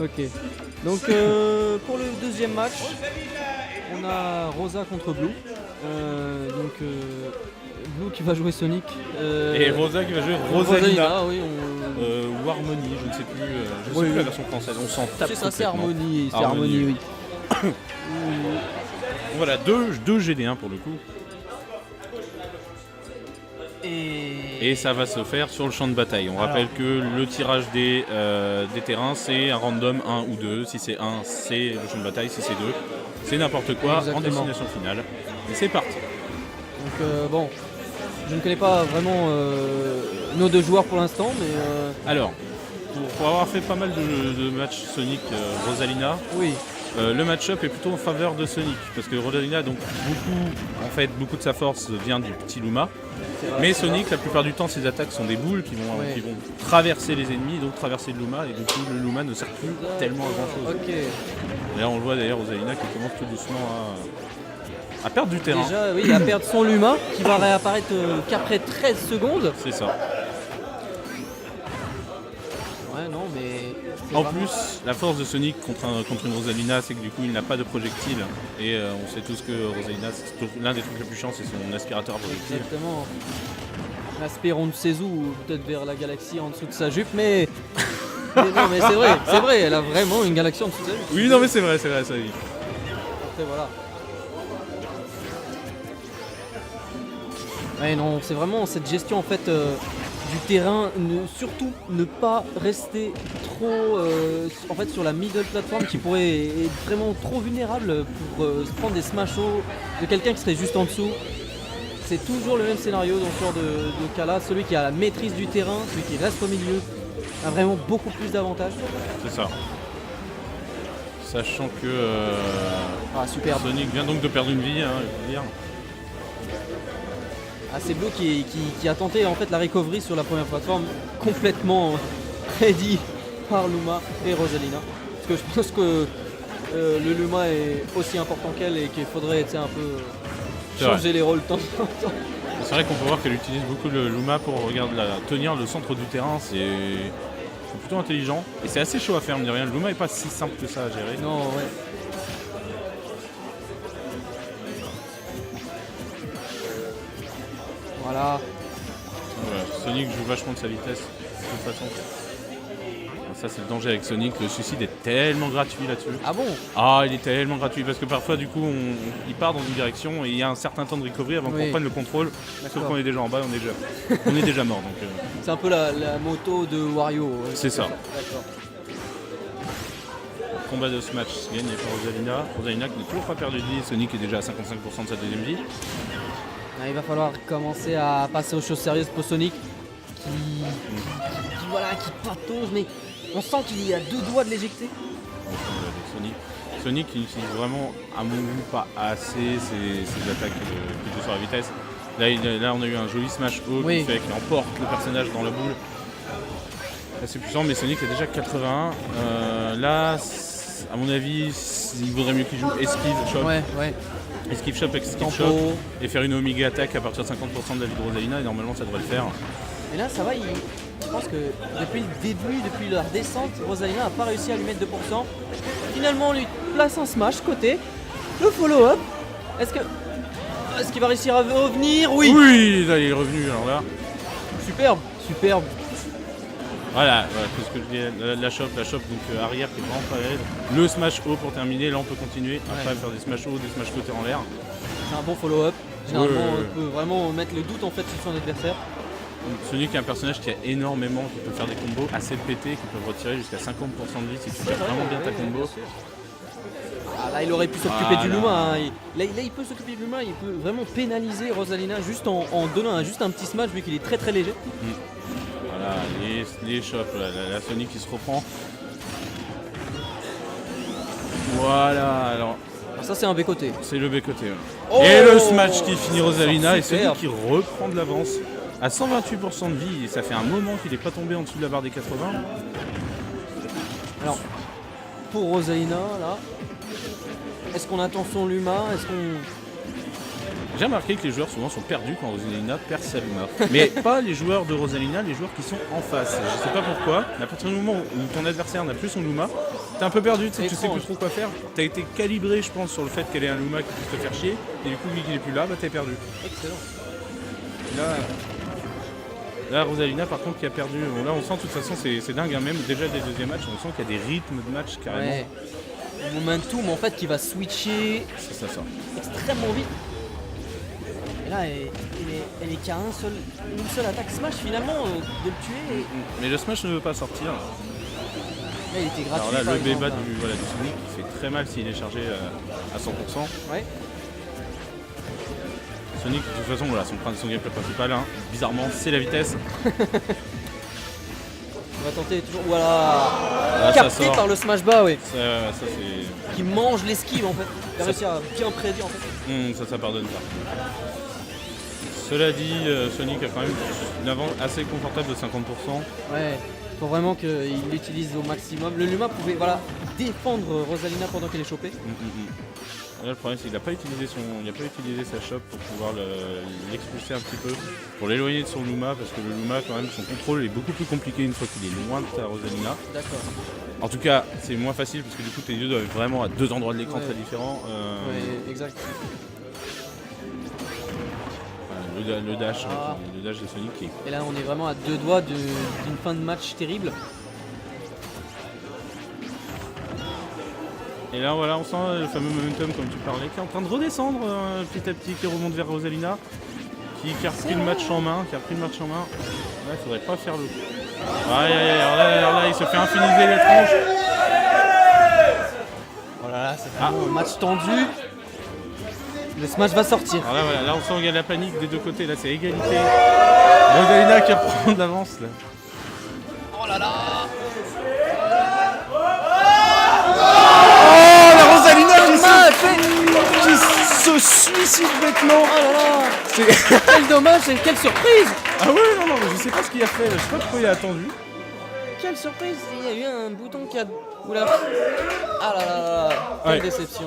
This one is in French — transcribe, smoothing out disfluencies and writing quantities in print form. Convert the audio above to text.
Ok. Donc pour le deuxième match, on a Rosa contre Blue. Blue qui va jouer Sonic. Et Rosa qui va jouer Rosalina. Oui, Ou Harmonie, je ne sais plus. Je sais plus la version française. On s'en tape. c'est ça, c'est complètement. Harmonie. C'est Harmonie, oui. Voilà, deux GD1 pour le coup. Et ça va se faire sur le champ de bataille. On rappelle que le tirage des terrains, c'est un random 1 ou 2. Si c'est 1, c'est le champ de bataille. Si c'est 2, c'est n'importe quoi. Exactement. En destination finale. Et c'est parti. Donc bon, je ne connais pas vraiment nos deux joueurs pour l'instant, mais Alors, pour avoir fait pas mal de matchs Sonic Rosalina, oui. le match-up est plutôt en faveur de Sonic. Parce que Rosalina, donc beaucoup de sa force vient du petit Luma. Mais Sonic, la plupart du temps, ses attaques sont des boules qui vont traverser les ennemis, donc traverser le Luma, et du coup le Luma ne sert plus tellement à grand chose. Ok. Et là on le voit d'ailleurs Rosalina qui commence tout doucement à perdre du terrain. Déjà, oui, à perdre son Luma qui va réapparaître qu'après 13 secondes. C'est ça. Ouais, non, mais. En plus, la force de Sonic contre une Rosalina, c'est que du coup il n'a pas de projectile. Et on sait tous que Rosalina, l'un des trucs les plus chiants, c'est son aspirateur à projectile. Exactement. L'aspéron de Seizu, ou peut-être vers la galaxie en dessous de sa jupe, mais. Non, mais c'est vrai, elle a vraiment une galaxie en dessous de sa jupe. Oui, non, mais c'est vrai, ça oui. Après, voilà. Ouais, non, c'est vraiment cette gestion en fait du terrain, surtout ne pas rester trop en fait sur la middle platform qui pourrait être vraiment trop vulnérable pour se prendre des smash-o de quelqu'un qui serait juste en dessous. C'est toujours le même scénario dans ce genre de cas-là. Celui qui a la maîtrise du terrain, celui qui reste au milieu, a vraiment beaucoup plus d'avantages. C'est ça. Sachant que Superbe. Sonic vient donc de perdre une vie, il faut dire. C'est Blue qui a tenté en fait la recovery sur la première plateforme, complètement prédit par Luma et Rosalina. Parce que je pense que le Luma est aussi important qu'elle et qu'il faudrait un peu changer les rôles de temps en temps. C'est vrai qu'on peut voir qu'elle utilise beaucoup le Luma pour tenir le centre du terrain, c'est plutôt intelligent. Et c'est assez chaud à faire, mine de rien. Le Luma n'est pas si simple que ça à gérer. Non, ouais. Voilà. Sonic joue vachement de sa vitesse, de toute façon. Ça c'est le danger avec Sonic, le suicide est tellement gratuit là-dessus. Ah bon? Ah, il est tellement gratuit parce que parfois du coup il part dans une direction et il y a un certain temps de recovery avant qu'on prenne le contrôle. Sauf qu'on est déjà en bas, on est déjà mort. Donc, c'est un peu la moto de Wario. C'est ça. D'accord. Combat de ce match gagné par Rosalina. Rosalina qui n'a toujours pas perdu de vie, Sonic est déjà à 55% de sa deuxième vie. Il va falloir commencer à passer aux choses sérieuses pour Sonic qui patauge, mais on sent qu'il y a deux doigts de l'éjecter. Sonic qui utilise vraiment, à mon goût, pas assez ses attaques plutôt sur la vitesse. Là, on a eu un joli smash haut qui fait qu'il emporte le personnage dans la boule. C'est puissant, mais Sonic est déjà 81. Là, à mon avis, il vaudrait mieux qu'il joue Esquive Shop. Esquive Shop, Esquive Shop et faire une Omega Attack à partir de 50% de la vie de Rosalina et normalement ça devrait le faire. Mais là ça va, je pense que depuis le début, depuis la descente, Rosalina n'a pas réussi à lui mettre 2%. Finalement on lui place un smash côté, le follow-up. Est-ce qu'il va réussir à revenir? Oui, là il est revenu alors là. Superbe. Voilà, c'est ce que je dis, la shop donc arrière qui est vraiment pas raide. Le smash haut pour terminer, là on peut continuer, après faire des smash haut, des smash côté en l'air. C'est un bon follow-up, généralement on peut vraiment mettre le doute en fait sur son adversaire. Sonic est un personnage qui a énormément, qui peut faire des combos assez pétés, qui peuvent retirer jusqu'à 50% de vie si tu fais vraiment bien ta combo. Là il aurait pu s'occuper du Luma, là il peut s'occuper du Luma, il peut vraiment pénaliser Rosalina juste en donnant juste un petit smash vu qu'il est très très léger. Voilà, les shops, la Sonic qui se reprend. Voilà, alors ça c'est un B-côté. C'est le B-côté. Et le smash qui finit Rosalina et Sonic qui reprend de l'avance à 128% de vie. Et ça fait un moment qu'il n'est pas tombé en dessous de la barre des 80. Alors, pour Rosalina, là, est-ce qu'on attend son Luma? J'ai remarqué que les joueurs souvent sont perdus quand Rosalina perd sa Luma. Mais pas les joueurs de Rosalina, les joueurs qui sont en face. Je sais pas pourquoi, mais à partir du moment où ton adversaire n'a plus son Luma, t'es un peu perdu, tu sais plus trop quoi faire. T'as été calibré, je pense, sur le fait qu'elle ait un Luma qui puisse te faire chier, et du coup, vu qu'il est plus là, bah t'es perdu. Excellent. Là, Rosalina, par contre, qui a perdu. Bon, là, on sent, de toute façon, c'est dingue, hein, même déjà des deuxièmes matchs, on sent qu'il y a des rythmes de match carrément. Ouais. Le momentum en fait qui va switcher Ça sort. extrêmement vite. Et là, elle est qu'à une seule attaque smash finalement de le tuer. Mais le smash ne veut pas sortir. Là, il était gratuit. Alors là, le exemple, B-bas du Sonic, il fait très mal s'il est chargé à 100%. Ouais. Sonic, de toute façon, voilà, son gameplay principal, hein, bizarrement, c'est la vitesse. On va tenter toujours. Voilà. Là, Capté par le smash bas, ouais. Ça c'est. Qui mange l'esquive en fait. Il a réussi à bien prédire en fait. Ça pardonne pas. Cela dit, Sonic a quand même une avance assez confortable de 50%. Ouais. Faut vraiment qu'il l'utilise au maximum. Le Luma pouvait défendre Rosalina pendant qu'elle est chopée. Là, le problème, c'est qu'il n'a pas utilisé sa chope pour pouvoir l'expulser un petit peu, pour l'éloigner de son Luma, parce que le Luma, quand même, son contrôle est beaucoup plus compliqué une fois qu'il est loin de ta Rosalina. D'accord. En tout cas, c'est moins facile parce que du coup, tes yeux doivent être vraiment à deux endroits de l'écran très différents. Ouais, exact. Le dash de Sonic qui est... Et là, on est vraiment à 2 doigts d'une fin de match terrible. Et là, voilà, on sent le fameux momentum, comme tu parlais, qui est en train de redescendre petit à petit, qui remonte vers Rosalina, qui a repris le match en main, Là, il faudrait pas faire le coup. Alors là, il se fait infiniser la tronche. Oh là là, c'est vraiment un match tendu. Le smash va sortir. Alors là, on sent qu'il y a de la panique des deux côtés, là, c'est égalité. Rosalina qui reprend de l'avance, là. Oh là là. Qui se suicide bêtement. Oh là là. Quel dommage et quelle surprise. Ah ouais, non, mais je sais pas ce qu'il a fait, je sais pas pourquoi il a attendu. Quelle surprise. Il y a eu un bouton qui a... Oula. Ah là là là. Quelle déception.